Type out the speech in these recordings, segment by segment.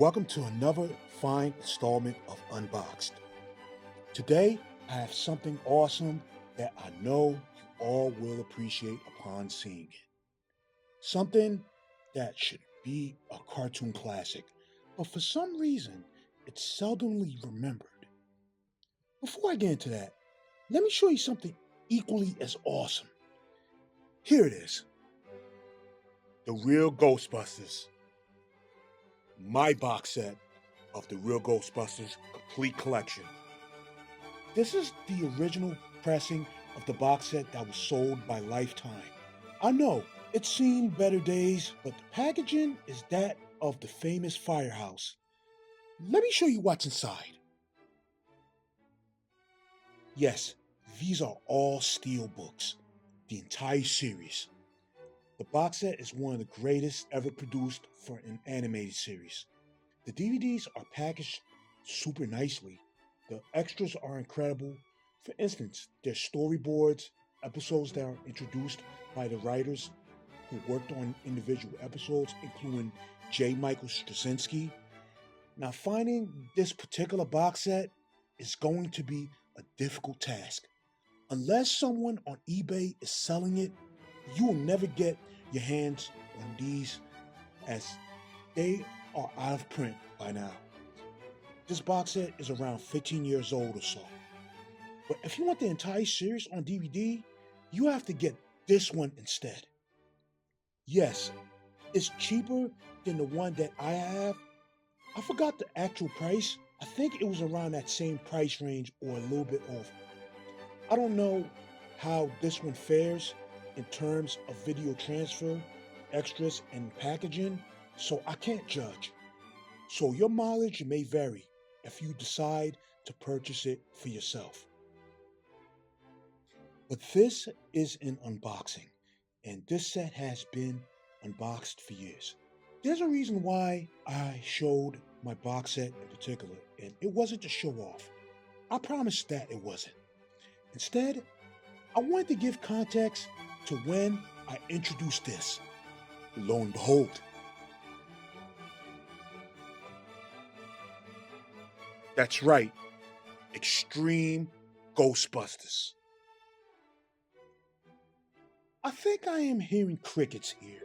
Welcome to another fine installment of Unboxed. Today, I have something awesome that I know you all will appreciate upon seeing it. Something that should be a cartoon classic, but for some reason, it's seldomly remembered. Before I get into that, let me show you something equally as awesome. Here it is. The Real Ghostbusters. My box set of the Real Ghostbusters complete collection. This is the original pressing of the box set that was sold by Lifetime. I know, it's seen better days, but the packaging is that of the famous Firehouse. Let me show you what's inside. Yes, these are all steel books, the entire series. The box set is one of the greatest ever produced for an animated series. The DVDs are packaged super nicely. The extras are incredible. For instance, there's storyboards, episodes that are introduced by the writers who worked on individual episodes, including J. Michael Straczynski. Now, finding this particular box set is going to be a difficult task. Unless someone on eBay is selling it, you will never get your hands on these as they are out of print by now. This box set is around 15 years old or so. But if you want the entire series on DVD, you have to get this one instead. Yes, it's cheaper than the one that I have. I forgot the actual price. I think it was around that same price range or a little bit over. I don't know how this one fares in terms of video transfer, extras, and packaging, so I can't judge. So your mileage may vary if you decide to purchase it for yourself. But this is an unboxing, and this set has been unboxed for years. There's a reason why I showed my box set in particular, and it wasn't to show off. I promise that it wasn't. Instead, I wanted to give context to when I introduced this. Lo and behold, that's right, Extreme Ghostbusters. I think I am hearing crickets here.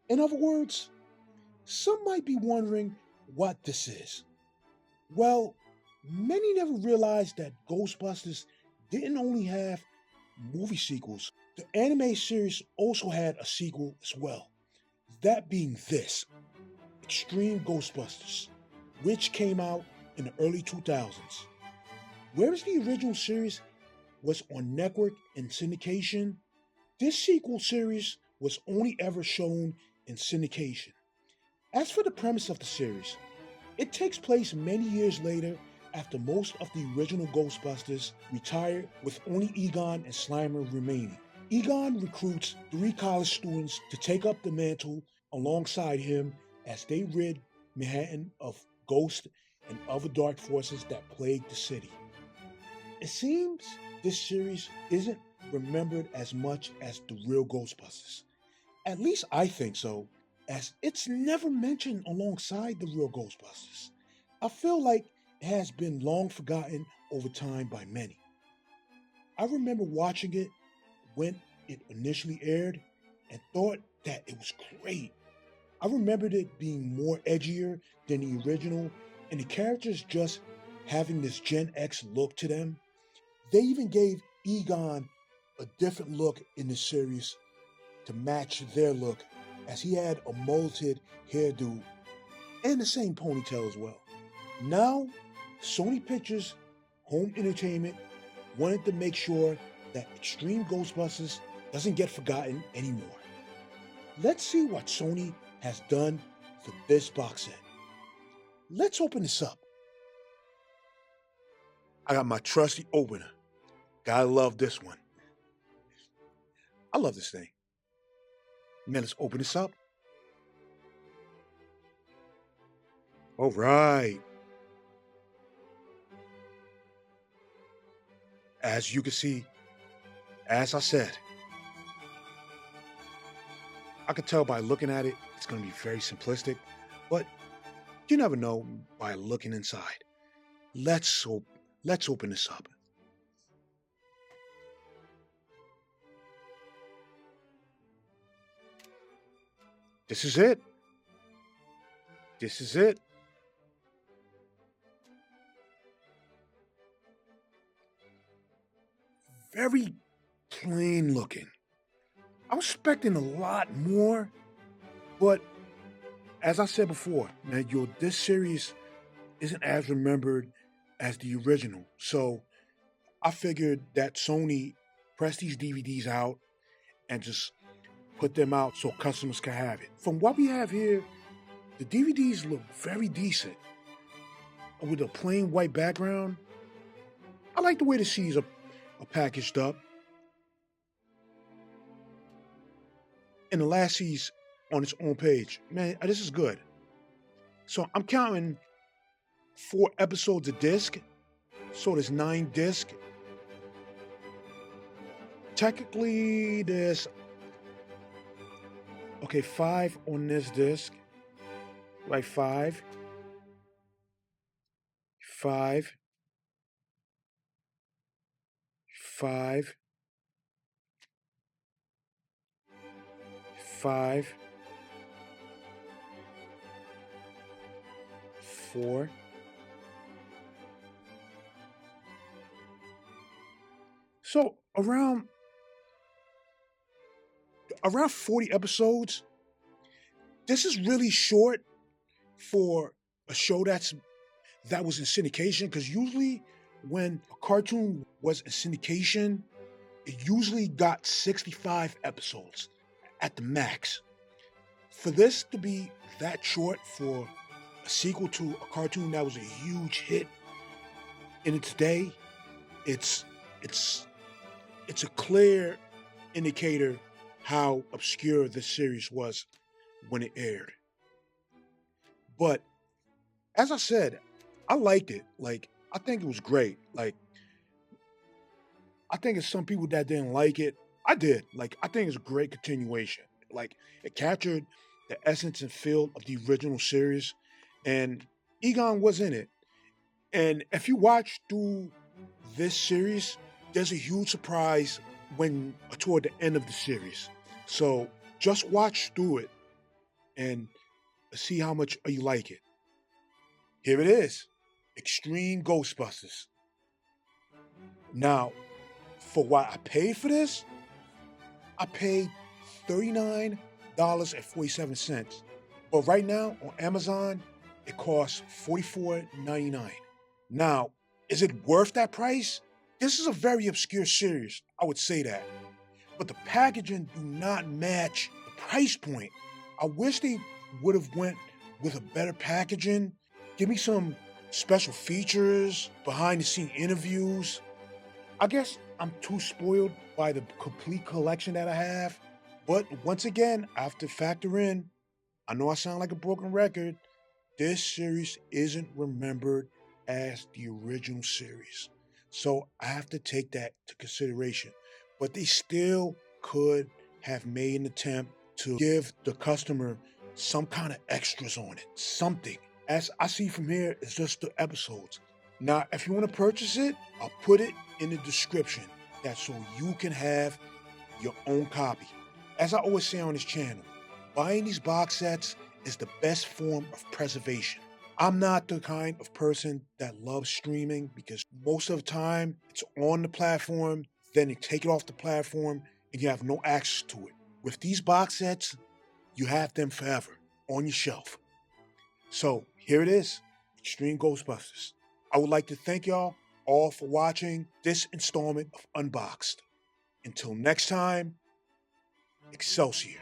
In other words, some might be wondering what this is. Well, many never realized that Ghostbusters didn't only have movie sequels. The anime series also had a sequel as well. That being this, Extreme Ghostbusters, which came out in the early 2000s. Whereas the original series was on network and syndication, this sequel series was only ever shown in syndication. As for the premise of the series, it takes place many years later after most of the original Ghostbusters retired, with only Egon and Slimer remaining. Egon recruits 3 college students to take up the mantle alongside him as they rid Manhattan of ghosts and other dark forces that plague the city. It seems this series isn't remembered as much as the Real Ghostbusters. At least I think so, as it's never mentioned alongside the Real Ghostbusters. I feel like it has been long forgotten over time by many. I remember watching it when it initially aired and thought that it was great. I remembered it being more edgier than the original, and the characters just having this Gen X look to them. They even gave Egon a different look in the series to match their look, as he had a mulleted hairdo and the same ponytail as well. Now, Sony Pictures Home Entertainment wanted to make sure that Extreme Ghostbusters doesn't get forgotten anymore. Let's see what Sony has done for this box set. Let's open this up. I got my trusty opener. Gotta love this one. I love this thing. Now let's open this up. All right. As you can see, as I said, I could tell by looking at it, it's going to be very simplistic, but You never know by looking inside. Let's let's open this up. This is it. This is it. Very plain looking. I was expecting a lot more, but as I said before, man, this series isn't as remembered as the original. So I figured that Sony press these DVDs out and just put them out so customers can have it. From what we have here, the DVDs look very decent with a plain white background. I like the way the CDs are packaged up. And the last CD's on its own page. Man, this is good. So I'm counting 4 episodes a disc. So there's 9 discs. Technically, there's 5 on this disc. Like 5, 5, 5, 5, 4. So around 40 episodes. This is really short for a show that was in syndication, because usually when a cartoon was in syndication, it usually got 65 episodes at the max. For this to be that short for a sequel to a cartoon that was a huge hit in its day, it's a clear indicator how obscure this series was when it aired. But as I said, I liked it. Like, I think it was great. Like, I think it's some people that didn't like it. I did. Like, I think it's a great continuation. Like, it captured the essence and feel of the original series, and Egon was in it. And if you watch through this series, there's a huge surprise toward the end of the series. So just watch through it and see how much you like it. Here it is, Extreme Ghostbusters. Now, for what I paid for this, I paid $39.47. But right now on Amazon, it costs $44.99. Now, is it worth that price? This is a very obscure series, I would say that. But the packaging do not match the price point. I wish they would have went with a better packaging. Give me some special features, behind the scene interviews. I guess I'm too spoiled by the complete collection that I have. But once again, I have to factor in, I know I sound like a broken record, this series isn't remembered as the original series. So I have to take that to consideration. But they still could have made an attempt to give the customer some kind of extras on it, something. As I see from here, it's just the episodes. Now, if you want to purchase it, I'll put it in the description. That's so you can have your own copy. As I always say on this channel, buying these box sets is the best form of preservation. I'm not the kind of person that loves streaming, because most of the time it's on the platform, then you take it off the platform and you have no access to it. With these box sets, you have them forever on your shelf. So here it is, Extreme Ghostbusters. I would like to thank y'all all for watching this installment of Unboxed. Until next time, Excelsior.